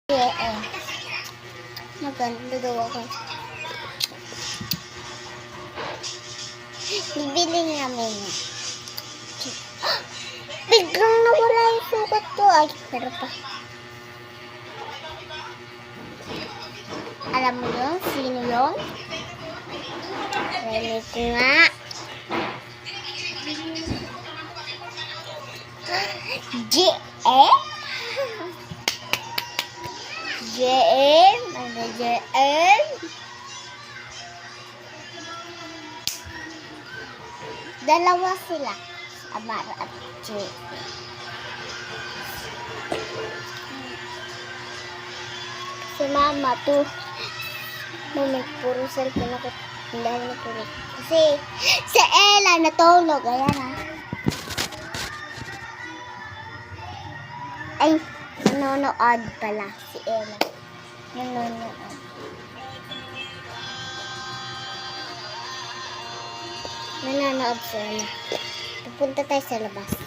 Oo. Maganda daw ako. Bibili namin. Biglang nawala yung sukat ko. Ay, pero pa. Alam mo yun? Sino yun? Ready ko nga. JM? JM? Ano JM? Dalawa sila. Amara at JM. Si Mama to. Moment puro cellphone ako. Hindi ako natulog. Kasi si Ella natulog. Ayan ha. Ay, nanonood pala si Ella. Nanonood. Nanonood si Ella. Pupunta tayo sa labas.